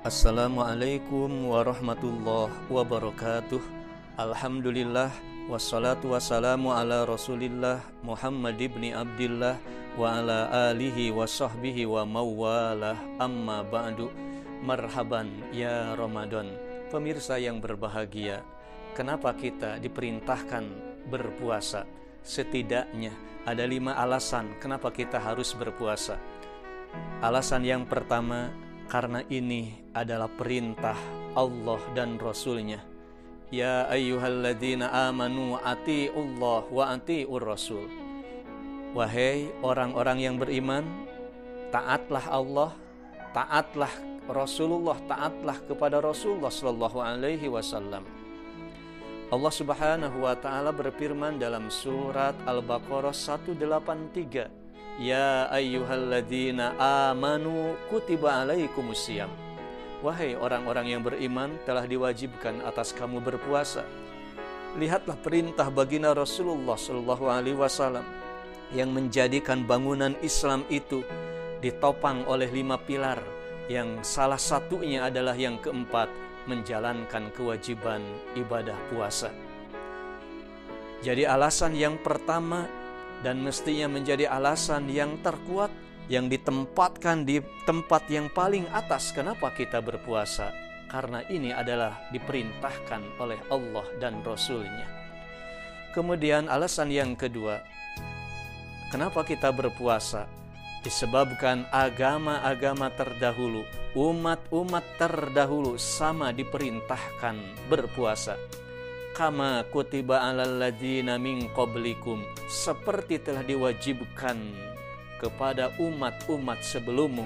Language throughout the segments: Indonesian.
Assalamualaikum warahmatullahi wabarakatuh. Alhamdulillah, wassalatu wassalamu ala rasulillah Muhammad ibni Abdillah wa ala alihi wa sahbihi wa mawalah, amma ba'du. Marhaban ya Ramadan. Pemirsa yang berbahagia, kenapa kita diperintahkan berpuasa? Setidaknya ada 5 alasan kenapa kita harus berpuasa. Alasan yang pertama, karena ini adalah perintah Allah dan Rasulnya. Ya ayyuhalladzina amanu ati'ullah wa ati'ur rasul. Wahai orang-orang yang beriman, taatlah Allah, taatlah Rasulullah, taatlah kepada Rasulullah sallallahu alaihi wasallam. Allah Subhanahu wa taala berfirman dalam surat Al-Baqarah 183, Ya ayyuhalladzina amanu kutiba alaikumusiyam. Wahai orang-orang yang beriman, telah diwajibkan atas kamu berpuasa. Lihatlah perintah baginda Rasulullah sallallahu alaihi wasallam yang menjadikan bangunan Islam itu ditopang oleh 5 pilar, yang salah satunya adalah yang keempat, menjalankan kewajiban ibadah puasa. Jadi alasan yang pertama dan mestinya menjadi alasan yang terkuat, yang ditempatkan di tempat yang paling atas, kenapa kita berpuasa? Karena ini adalah diperintahkan oleh Allah dan Rasulnya. Kemudian alasan yang kedua, kenapa kita berpuasa? Disebabkan agama-agama terdahulu, umat-umat terdahulu sama diperintahkan berpuasa. Kama kutiba alal ladzina min qablikum, seperti telah diwajibkan kepada umat-umat sebelummu.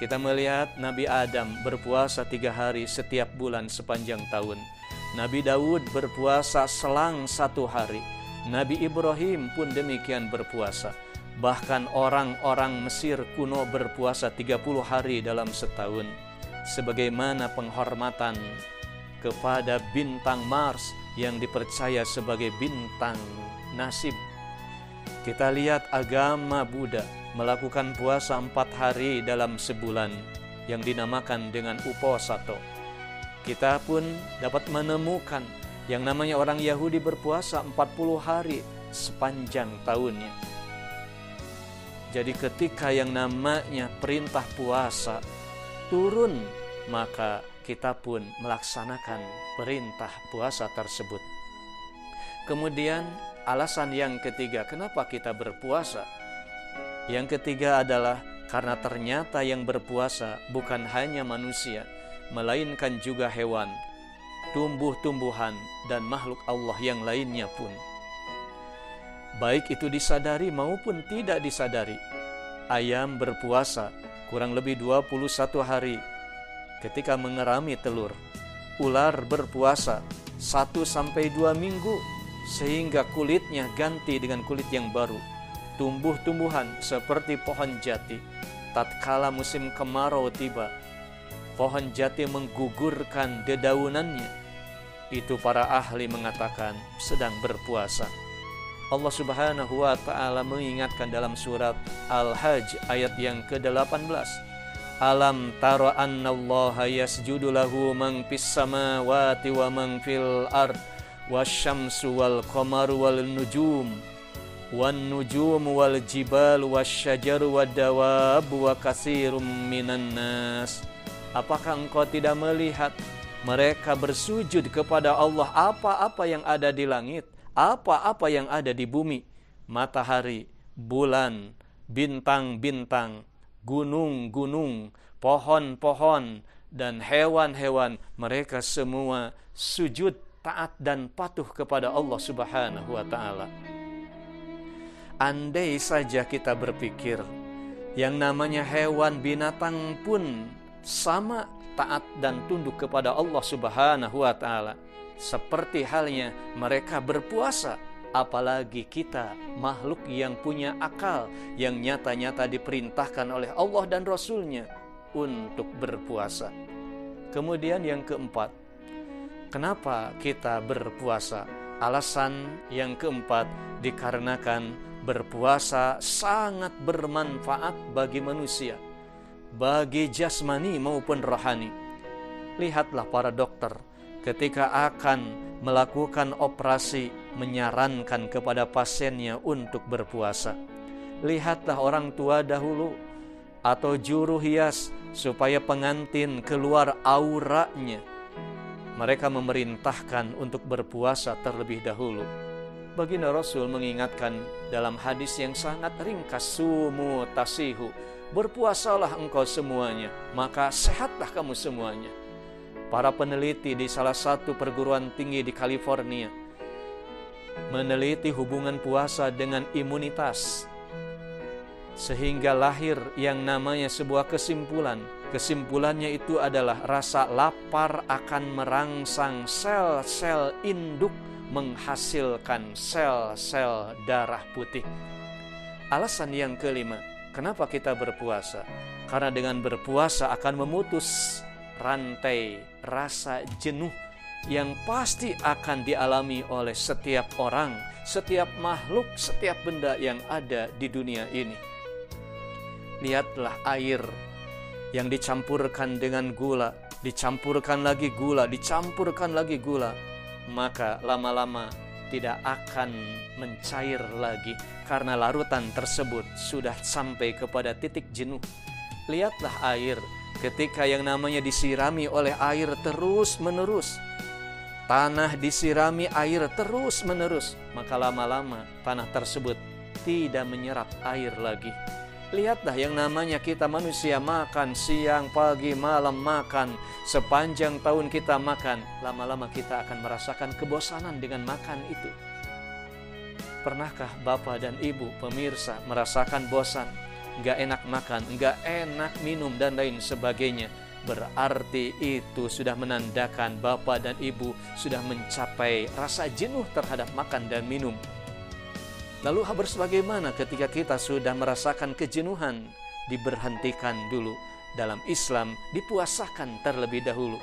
Kita melihat Nabi Adam berpuasa 3 hari setiap bulan sepanjang tahun. Nabi Daud berpuasa selang 1 hari. Nabi Ibrahim pun demikian berpuasa. Bahkan orang-orang Mesir kuno berpuasa 30 hari dalam setahun, sebagaimana penghormatan kepada bintang Mars yang dipercaya sebagai bintang nasib. Kita lihat agama Buddha melakukan puasa 4 hari dalam sebulan yang dinamakan dengan Upasato. Kita pun dapat menemukan yang namanya orang Yahudi berpuasa 40 hari sepanjang tahunnya. Jadi ketika yang namanya perintah puasa turun, maka kita pun melaksanakan perintah puasa tersebut. Kemudian alasan yang ketiga, kenapa kita berpuasa? Yang ketiga adalah karena ternyata yang berpuasa bukan hanya manusia, melainkan juga hewan, tumbuh-tumbuhan, dan makhluk Allah yang lainnya pun. Baik itu disadari maupun tidak disadari. Ayam berpuasa kurang lebih 21 hari ketika mengerami telur. Ular berpuasa 1-2 minggu sehingga kulitnya ganti dengan kulit yang baru. Tumbuh-tumbuhan seperti pohon jati, tatkala musim kemarau tiba, pohon jati menggugurkan dedaunannya. Itu para ahli mengatakan sedang berpuasa. Allah Subhanahu wa taala mengingatkan dalam surat Al-Hajj ayat yang ke-18. Alam tara annallaha yasjudu lahu man fis samawati wa man fil ard wasyamsu wal qamaru wal nujum wan nujumu wal jibalu wasyajaru wad dawabu wa katsirum minan nas. Apakah engkau tidak melihat mereka bersujud kepada Allah, apa-apa yang ada di langit, apa-apa yang ada di bumi, matahari, bulan, bintang-bintang, gunung-gunung, pohon-pohon, dan hewan-hewan, mereka semua sujud, taat dan patuh kepada Allah Subhanahu wa taala. Andai saja kita berpikir yang namanya hewan binatang pun sama taat dan tunduk kepada Allah Subhanahu wa taala, seperti halnya mereka berpuasa, apalagi kita makhluk yang punya akal, yang nyata-nyata diperintahkan oleh Allah dan Rasulnya untuk berpuasa. Kemudian yang keempat, kenapa kita berpuasa? Alasan yang keempat, dikarenakan berpuasa sangat bermanfaat bagi manusia, bagi jasmani maupun rohani. Lihatlah para dokter ketika akan melakukan operasi menyarankan kepada pasiennya untuk berpuasa. Lihatlah orang tua dahulu atau juru hias supaya pengantin keluar auranya. Mereka memerintahkan untuk berpuasa terlebih dahulu. Baginda Rasul mengingatkan dalam hadis yang sangat ringkas, sumu tasihu, berpuasalah engkau semuanya, maka sehatlah kamu semuanya. Para peneliti di salah satu perguruan tinggi di California meneliti hubungan puasa dengan imunitas, sehingga lahir yang namanya sebuah kesimpulan. Kesimpulannya itu adalah rasa lapar akan merangsang sel-sel induk menghasilkan sel-sel darah putih. Alasan yang kelima, kenapa kita berpuasa? Karena dengan berpuasa akan memutus rantai rasa jenuh yang pasti akan dialami oleh setiap orang, setiap makhluk, setiap benda yang ada di dunia ini. Lihatlah air yang dicampurkan dengan gula, dicampurkan lagi gula, dicampurkan lagi gula, maka lama-lama tidak akan mencair lagi karena larutan tersebut sudah sampai kepada titik jenuh. Lihatlah air ketika yang namanya disirami oleh air terus-menerus, tanah disirami air terus-menerus, maka lama-lama tanah tersebut tidak menyerap air lagi. Lihatlah yang namanya kita manusia makan siang, pagi, malam makan, sepanjang tahun kita makan, lama-lama kita akan merasakan kebosanan dengan makan itu. Pernahkah Bapak dan Ibu pemirsa merasakan bosan, gak enak makan, gak enak minum dan lain sebagainya? Berarti itu sudah menandakan Bapak dan Ibu sudah mencapai rasa jenuh terhadap makan dan minum. Lalu harus bagaimana ketika kita sudah merasakan kejenuhan? Diberhentikan dulu. Dalam Islam dipuasakan terlebih dahulu,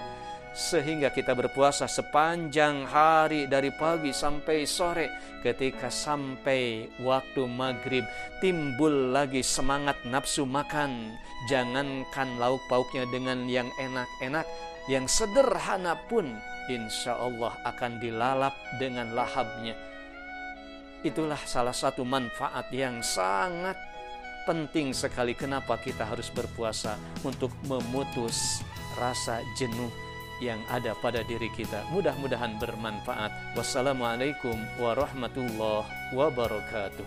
sehingga kita berpuasa sepanjang hari dari pagi sampai sore. Ketika sampai waktu maghrib timbul lagi semangat nafsu makan. Jangankan lauk pauknya dengan yang enak-enak, yang sederhana pun insya Allah akan dilalap dengan lahapnya. Itulah salah satu manfaat yang sangat penting sekali kenapa kita harus berpuasa, untuk memutus rasa jenuh yang ada pada diri kita. Mudah-mudahan bermanfaat. Wassalamualaikum warahmatullahi wabarakatuh.